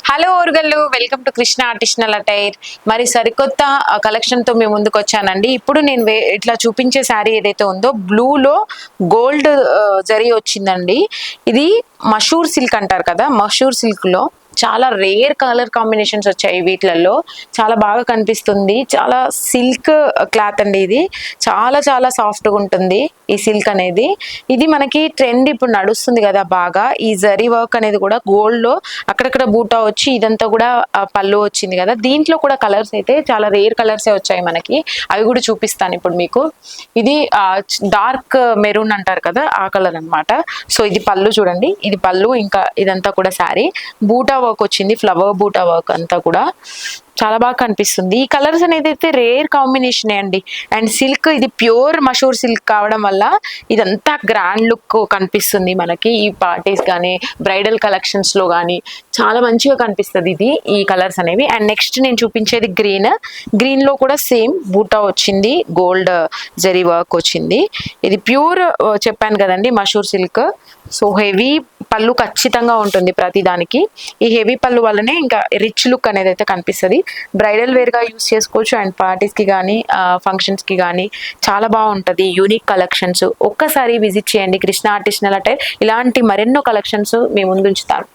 Hello Orugallu, welcome to Krishna artisanal attire. మరి సరికొత్త collection తో మేము ముందుకు వచ్చానండి. ఇప్పుడు నేను ఇట్లా చూపించే శారీ ఏదైతే ఉందో బ్లూలో గోల్డ్ జరీ వచ్చిందండి. ఇది మషూర్ సిల్క్ అంటారు కదా, మషూర్ సిల్క్ లో చాలా రేర్ కలర్ కాంబినేషన్స్ వచ్చాయి. వీటిలలో చాలా బాగా కనిపిస్తుంది. చాలా సిల్క్ క్లాత్ అండి. ఇది చాలా చాలా సాఫ్ట్గా ఉంటుంది ఈ సిల్క్ అనేది. ఇది మనకి ట్రెండ్ ఇప్పుడు నడుస్తుంది కదా బాగా. ఈ జరీ వర్క్ అనేది కూడా గోల్డ్ లో అక్కడక్కడ బూటా వచ్చి ఇదంతా కూడా పళ్ళు వచ్చింది కదా. దీంట్లో కూడా కలర్స్ అయితే చాలా రేర్ కలర్సే వచ్చాయి మనకి. అవి కూడా చూపిస్తాను ఇప్పుడు మీకు. ఇది డార్క్ మెరూన్ అంటారు కదా, ఆ కలర్ అనమాట. సో ఇది పళ్ళు చూడండి, ఇది పళ్ళు. ఇంకా ఇదంతా కూడా శారీ బూటా వర్క్ వచ్చింది, ఫ్లవర్ బూటా వర్క్ అంతా కూడా చాలా బాగా కనిపిస్తుంది. ఈ కలర్స్ అనేది అయితే రేర్ కాంబినేషన్ అండి. అండ్ సిల్క్ ఇది ప్యూర్ మషూర్ సిల్క్ కావడం వల్ల ఇదంతా గ్రాండ్ లుక్ కనిపిస్తుంది మనకి. ఈ పార్టీస్ కానీ బ్రైడల్ కలెక్షన్స్ లో కానీ చాలా మంచిగా కనిపిస్తుంది ఇది, ఈ కలర్స్ అనేవి. అండ్ నెక్స్ట్ నేను చూపించేది గ్రీన్. గ్రీన్ లో కూడా సేమ్ బూటా వచ్చింది, గోల్డ్ జరీ వర్క్ వచ్చింది. ఇది ప్యూర్ చెప్పాను కదండి మషూర్ సిల్క్. సో హెవీ పళ్ళు ఖచ్చితంగా ఉంటుంది ప్రతి దానికి. ఈ హెవీ పళ్ళు వల్లనే ఇంకా రిచ్ లుక్ అనేది అయితే కనిపిస్తుంది. బ్రైడల్ వేర్ గా యూస్ చేసుకోవచ్చు. అండ్ పార్టీస్ కి కానీ ఫంక్షన్స్ కి కానీ చాలా బాగుంటది. యూనిక్ కలెక్షన్స్ ఒక్కసారి విజిట్ చేయండి కృష్ణ ఆర్టిషనల్ అటైర్. ఇలాంటి మరెన్నో కలెక్షన్స్ మీ ముందు ఉంచుతాను.